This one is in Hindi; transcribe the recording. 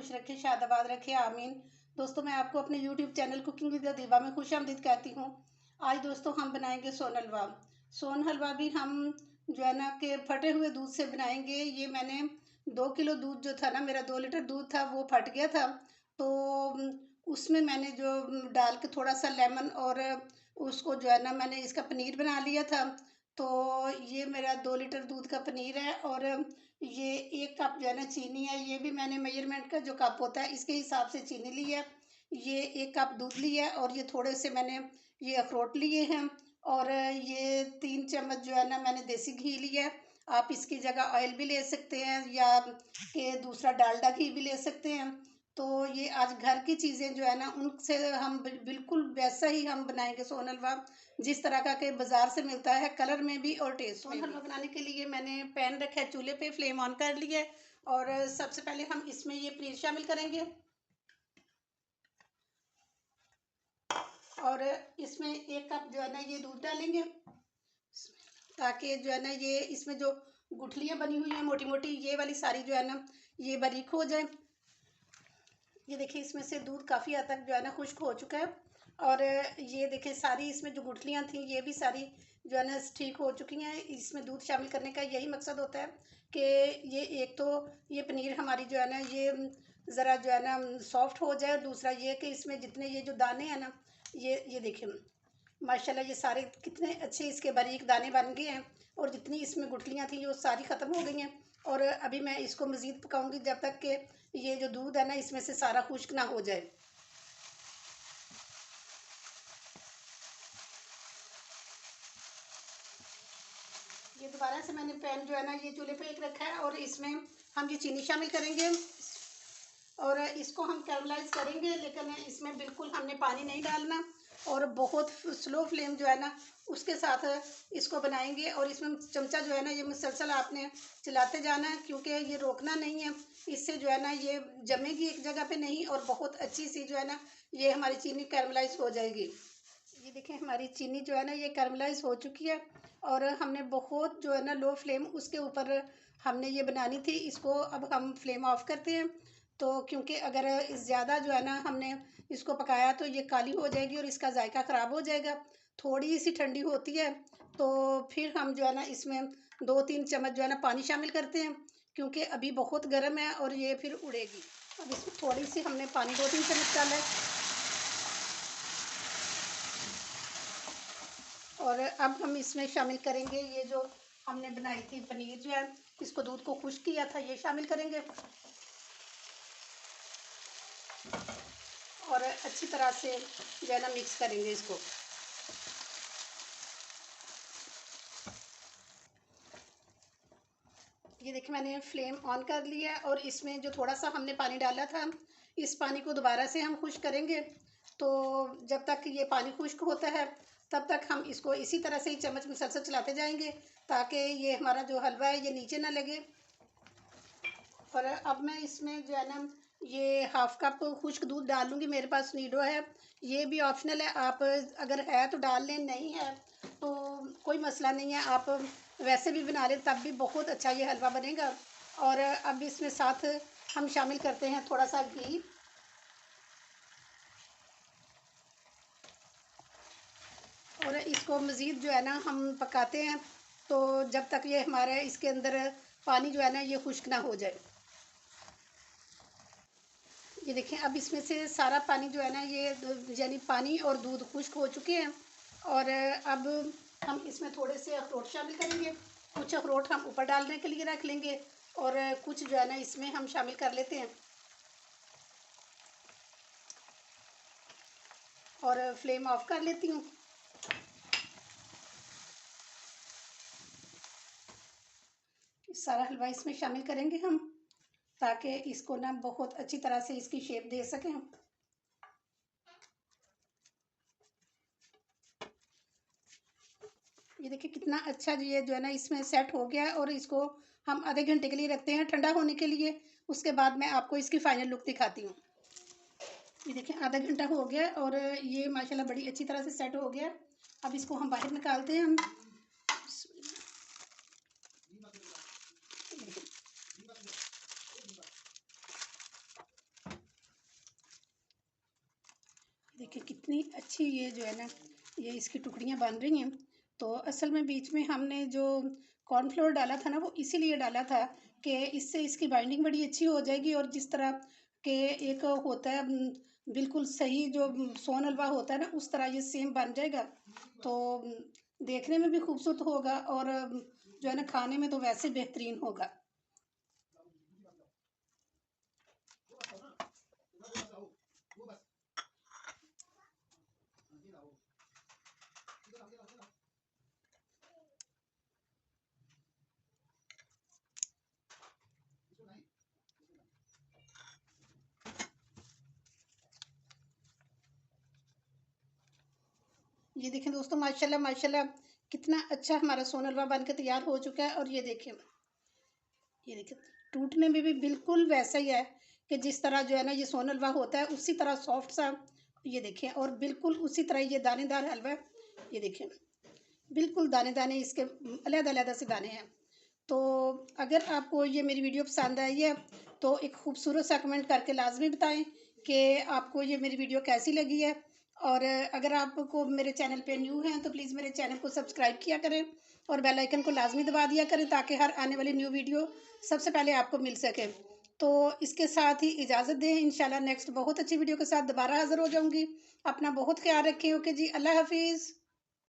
खुश रखे, शादाबाद रखे, आमीन। दोस्तों, मैं आपको अपने यूट्यूब चैनल कुकिंग विद दिवा में खुशामदीद कहती हूँ। आज दोस्तों हम बनाएंगे सोन हलवा। सोन हलवा भी हम जो है ना कि फटे हुए दूध से बनाएंगे। ये मैंने 2 किलो दूध जो था ना, मेरा 2 लीटर दूध था, वो फट गया था। तो उसमें मैंने जो डाल के थोड़ा सा लेमन और उसको जो है ना मैंने इसका पनीर बना लिया था। तो ये मेरा 2 लीटर दूध का पनीर है और ये 1 कप जो है ना चीनी है। ये भी मैंने मेजरमेंट का जो कप होता है इसके हिसाब से चीनी ली है। ये 1 कप दूध लिया है और ये थोड़े से मैंने ये अखरोट लिए हैं और ये 3 चम्मच जो है ना मैंने देसी घी लिया है। आप इसकी जगह ऑयल भी ले सकते हैं या कि दूसरा डालडा घी भी ले सकते हैं। तो ये आज घर की चीज़ें जो है ना उनसे हम बिल्कुल वैसा ही हम बनाएंगे सोन हलवा, जिस तरह का कि बाज़ार से मिलता है, कलर में भी और टेस्ट में भी। सोन हलवा बनाने के लिए मैंने पैन रखा है चूल्हे पे, फ्लेम ऑन कर लिया है और सबसे पहले हम इसमें ये पनीर शामिल करेंगे और इसमें 1 कप जो है ना ये दूध डालेंगे, ताकि जो है ना ये इसमें जो गुठलियाँ बनी हुई हैं मोटी मोटी, ये वाली सारी जो है ना ये बारीक हो जाए। ये देखिए इसमें से दूध काफ़ी हद तक जो है ना खुश्क हो चुका है और ये देखिए सारी इसमें जो गुठलियाँ थी ये भी सारी जो है ना ठीक हो चुकी हैं। इसमें दूध शामिल करने का यही मकसद होता है कि ये एक तो ये पनीर हमारी जो है ना ये ज़रा जो है ना सॉफ्ट हो जाए, दूसरा ये कि इसमें जितने ये जो दाने हैं ना ये देखिए माशाल्लाह ये सारे कितने अच्छे इसके बारीक दाने बन गए हैं और जितनी इसमें गुठलियाँ थी वो सारी ख़त्म हो गई हैं। और अभी मैं इसको मज़ीद पकाऊंगी जब तक कि ये जो दूध है ना इसमें से सारा खुश्क ना हो जाए। ये दोबारा से मैंने पैन जो है ना ये चूल्हे पे एक रखा है और इसमें हम ये चीनी शामिल करेंगे और इसको हम कैरमलाइज करेंगे, लेकिन इसमें बिल्कुल हमने पानी नहीं डालना और बहुत स्लो फ्लेम जो है ना उसके साथ इसको बनाएंगे। और इसमें चमचा जो है ना ये मुसलसल आपने चलाते जाना है, क्योंकि ये रोकना नहीं है। इससे जो है ना ये जमेगी एक जगह पे नहीं और बहुत अच्छी सी जो है ना ये हमारी चीनी कैरमलाइज हो जाएगी। ये देखें हमारी चीनी जो है ना ये कैरमलाइज हो चुकी है और हमने बहुत जो है ना लो फ्लेम उसके ऊपर हमने ये बनानी थी। इसको अब हम फ्लेम ऑफ करते हैं, तो क्योंकि अगर ज़्यादा जो है ना हमने इसको पकाया तो ये काली हो जाएगी और इसका जायका ख़राब हो जाएगा। थोड़ी सी ठंडी होती है तो फिर हम जो है ना इसमें 2-3 चम्मच जो है ना पानी शामिल करते हैं, क्योंकि अभी बहुत गर्म है और ये फिर उड़ेगी। अब इसमें थोड़ी सी हमने पानी 2-3 चम्मच डाला है और अब हम इसमें शामिल करेंगे ये जो हमने बनाई थी पनीर जो है, इसको दूध को खुश्क किया था, ये शामिल करेंगे और अच्छी तरह से जो है ना मिक्स करेंगे इसको। ये देखिए मैंने फ्लेम ऑन कर लिया है और इसमें जो थोड़ा सा हमने पानी डाला था इस पानी को दोबारा से हम खुश्क करेंगे। तो जब तक ये पानी खुश्क होता है तब तक हम इसको इसी तरह से ही चम्मच मुसलसल चलाते जाएंगे, ताकि ये हमारा जो हलवा है ये नीचे ना लगे। और अब मैं इसमें जो है ना ये 1/2 कप खुश्क दूध डालूंगी। मेरे पास नीडो है, ये भी ऑप्शनल है, आप अगर है तो डाल लें, नहीं है तो कोई मसला नहीं है, आप वैसे भी बना लें तब भी बहुत अच्छा ये हलवा बनेगा। और अब इसमें साथ हम शामिल करते हैं थोड़ा सा घी और इसको मज़ीद जो है ना हम पकाते हैं तो जब तक ये हमारे इसके अंदर पानी जो है ना ये खुश्क ना हो जाए। ये देखें अब इसमें से सारा पानी जो है ना ये यानी पानी और दूध खुश्क हो चुके हैं और अब हम इसमें थोड़े से अखरोट शामिल करेंगे। कुछ अखरोट हम ऊपर डालने के लिए रख लेंगे और कुछ जो है ना इसमें हम शामिल कर लेते हैं और फ्लेम ऑफ कर लेती हूँ। सारा हलवा इसमें शामिल करेंगे हम, ताकि इसको ना बहुत अच्छी तरह से इसकी शेप दे सकें। ये देखिए कितना अच्छा ये जो है ना इसमें सेट हो गया है और इसको हम आधे घंटे के लिए रखते हैं ठंडा होने के लिए। उसके बाद मैं आपको इसकी फाइनल लुक दिखाती हूँ। ये देखिए आधा घंटा हो गया और ये माशाल्लाह बड़ी अच्छी तरह से सेट हो गया। अब इसको हम बाहर निकालते हैं। हम देखिए कितनी अच्छी ये जो है ना, ये इसकी टुकड़ियाँ बन रही हैं। तो असल में बीच में हमने जो कॉर्नफ्लोर डाला था ना, वो इसीलिए डाला था कि इससे इसकी बाइंडिंग बड़ी अच्छी हो जाएगी। और जिस तरह के एक होता है बिल्कुल सही जो सोन हलवा होता है ना, उस तरह ये सेम बन जाएगा। तो देखने में भी खूबसूरत होगा और जो है ना खाने में तो वैसे बेहतरीन होगा। ये देखें दोस्तों, माशाल्लाह माशाल्लाह कितना अच्छा हमारा सोन हलवा बन के तैयार हो चुका है। और ये देखिए टूटने में भी बिल्कुल वैसा ही है कि जिस तरह जो है ना ये सोन हलवा होता है, उसी तरह सॉफ्ट सा। ये देखिए और बिल्कुल उसी तरह ये दानेदार हलवा है। ये देखिए बिल्कुल दाने दाने इसके अलग-अलग से दाने हैं। तो अगर आपको ये मेरी वीडियो पसंद आई है तो एक खूबसूरत सा कमेंट करके लाजमी बताएं कि आपको ये मेरी वीडियो कैसी लगी है। और अगर आपको मेरे चैनल पे न्यू हैं तो प्लीज़ मेरे चैनल को सब्सक्राइब किया करें और बेल आइकन को लाजमी दबा दिया करें, ताकि हर आने वाली न्यू वीडियो सबसे पहले आपको मिल सके। तो इसके साथ ही इजाज़त दें, इंशाल्लाह नेक्स्ट बहुत अच्छी वीडियो के साथ दोबारा हाज़िर हो जाऊँगी। अपना बहुत ख्याल रखें। ओके जी, अल्लाह हाफिज़।